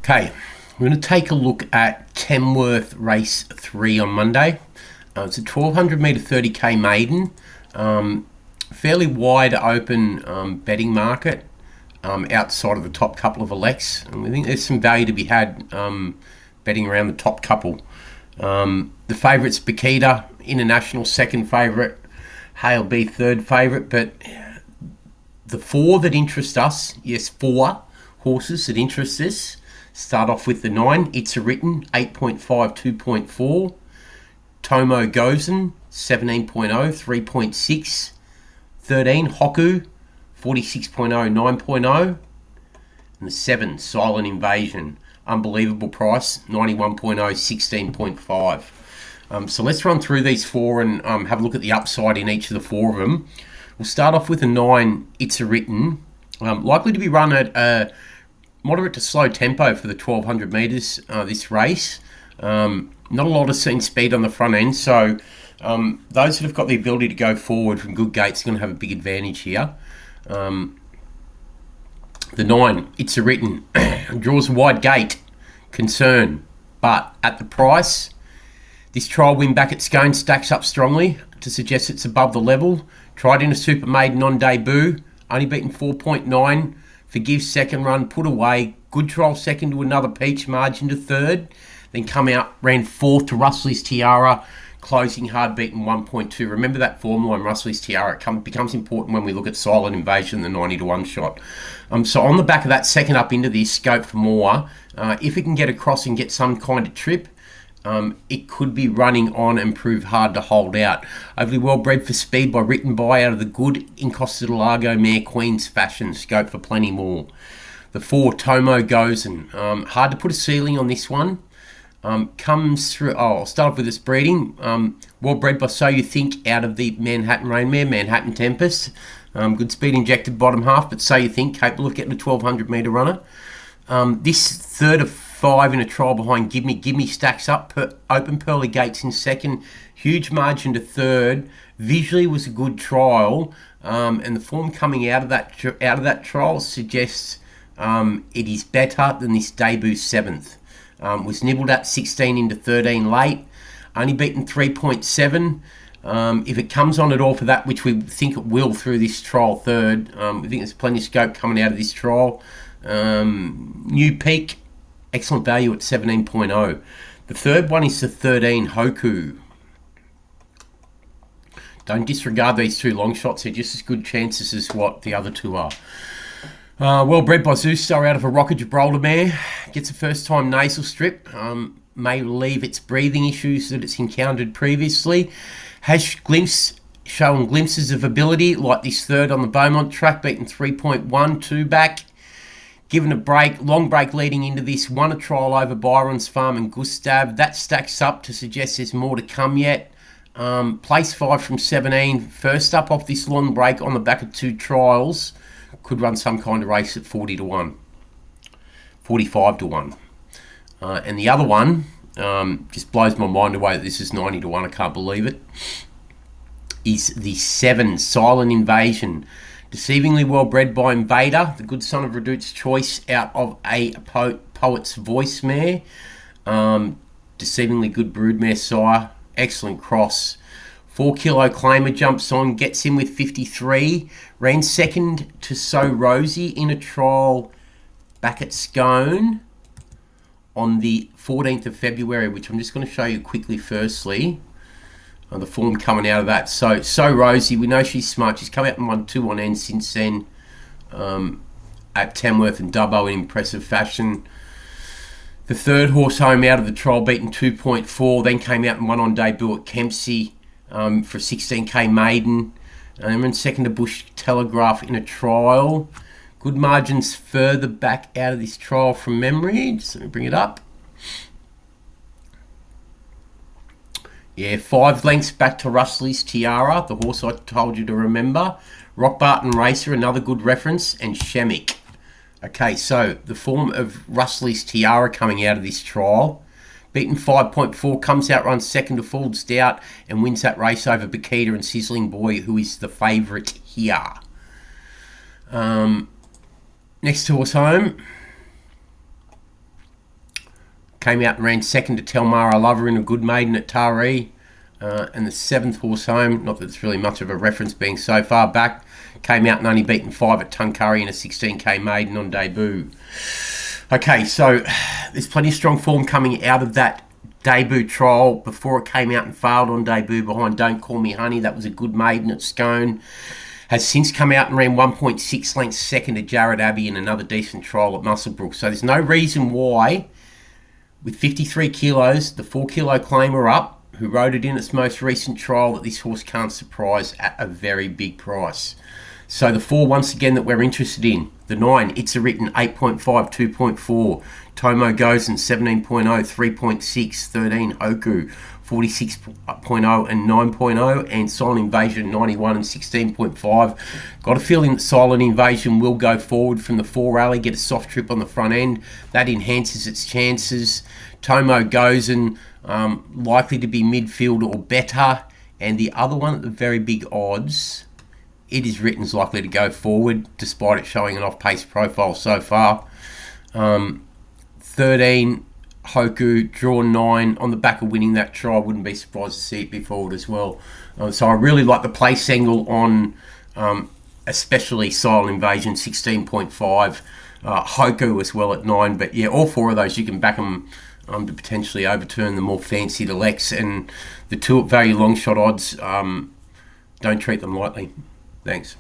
Okay, we're going to take a look at Tamworth race 3 on Monday. It's a 1200 metre 30k maiden. Fairly wide open betting market outside of the top couple of elects. And we think there's some value to be had betting around the top couple. The favourite's Bakita, international second favourite, Hale B third favourite, but the four that interest us, yes, four horses that interest us, start off with the 9, It's a Written, 8.5, 2.4, Tomo Gozen, 17.0, 3.6, 13, Hoku, 46.0, 9.0, and the 7, Silent Invasion, unbelievable price, 91.0, 16.5. So let's run through these four and have a look at the upside in each of the four of them. We'll start off with a 9, It's a Written, likely to be run at a moderate to slow tempo for the 1200 metres this race. Not a lot of seen speed on the front end, so those that have got the ability to go forward from good gates are going to have a big advantage here. The 9, It's a Written, draws a wide gate, concern, but at the price, this trial win back at Scone stacks up strongly to suggest it's above the level. Tried in a super maiden on debut, only beaten 4.9. Forgive second run, put away. Good trial second to another peach, margin to third. Then come out, ran fourth to Russell's Tiara, closing hard beaten 1.2. Remember that form line, Russell's Tiara. It becomes important when we look at Silent Invasion, the 90 to 1 shot. So on the back of that second up into this, scope for more. If it can get across and get some kind of trip, it could be running on and prove hard to hold out. Overly well bred for speed by Written By out of the good in Costa del Lago mare Queen's Fashion. Scope for plenty more. The 4, Tomo Gozen. Hard to put a ceiling on this one. Comes through, I'll start off with this breeding. Well bred by So You Think out of the Manhattan Rain mare, Manhattan Tempest. Good speed injected bottom half, but So You Think capable of getting a 1200 metre runner. This third of 5 in a trial behind Gimme stacks up. Open pearly gates in second, huge margin to third. Visually was a good trial, and the form coming out of that trial suggests it is better than this debut 7th. Was nibbled at 16 into 13 late, only beaten 3.7. If it comes on at all for that, which we think it will through this trial third, we think there's plenty of scope coming out of this trial. New peak, excellent value at 17.0. The third one is the 13, Hoku. Don't disregard these two long shots. They're just as good chances as what the other two are. Well bred by Zeus Star out of a Rocker Gibraltar mare. Gets a first time nasal strip. May relieve its breathing issues that it's encountered previously. Has shown glimpses of ability like this third on the Beaumont track, beaten 3.1, 2 back. Given a break, long break leading into this, won a trial over Byron's Farm and Gustav. That stacks up to suggest there's more to come yet. Place 5 from 17, first up off this long break on the back of 2 trials. Could run some kind of race at 40 to 1, 45 to 1. And the other one, just blows my mind away that this is 90 to 1, I can't believe it, is the 7, Silent Invasion. Deceivingly well bred by Invader, the good son of Redout's Choice out of a Poet's Voice mare. Deceivingly good broodmare sire, excellent cross. 4 kilo claimer jumps on, gets in with 53. Ran second to So Rosie in a trial back at Scone on the 14th of February, which I'm just going to show you quickly firstly. The form coming out of that. So Rosie, we know she's smart. She's come out and won 2 on end since then at Tamworth and Dubbo in impressive fashion. The third horse home out of the trial, beaten 2.4, then came out and won on debut at Kempsey for a 16k maiden. And then second to Bush Telegraph in a trial. Good margins further back out of this trial from memory. Just let me bring it up. Yeah, 5 lengths back to Russell's Tiara, the horse I told you to remember. Rock Barton Racer, another good reference, and Shemmick. Okay, so the form of Russell's Tiara coming out of this trial. Beaten 5.4, comes out, runs second to Full Stout, and wins that race over Bakita and Sizzling Boy, who is the favourite here. Next horse home, came out and ran second to Telmar I Love Her in a good maiden at Taree. And the 7th horse home, not that it's really much of a reference being so far back, came out and only beaten 5 at Tuncurry in a 16k maiden on debut. Okay, so there's plenty of strong form coming out of that debut trial before it came out and failed on debut behind Don't Call Me Honey. That was a good maiden at Scone. Has since come out and ran 1.6 lengths second to Jared Abbey in another decent trial at Musselbrook. So there's no reason why, with 53 kilos, the 4 kilo claimer up, who rode it in its most recent trial, that this horse can't surprise at a very big price. So the 4, once again, that we're interested in. The 9, It's a Written, 8.5, 2.4. Tomo Gozen, 17.0, 3.6. 13, Hoku, 46.0 and 9.0. And Silent Invasion, 91 and 16.5. Got a feeling that Silent Invasion will go forward from the 4 rally, get a soft trip on the front end. That enhances its chances. Tomo Gozen, likely to be midfield or better. And the other one at the very big odds, It Is Written's likely to go forward, despite it showing an off-pace profile so far. 13, Hoku, draw 9 on the back of winning that trial. Wouldn't be surprised to see it be forward as well. So I really like the place angle on especially Silent Invasion, 16.5. Hoku as well at 9. But yeah, all 4 of those you can back them to potentially overturn the more fancied elects. And the 2 at value long shot odds, don't treat them lightly. Thanks.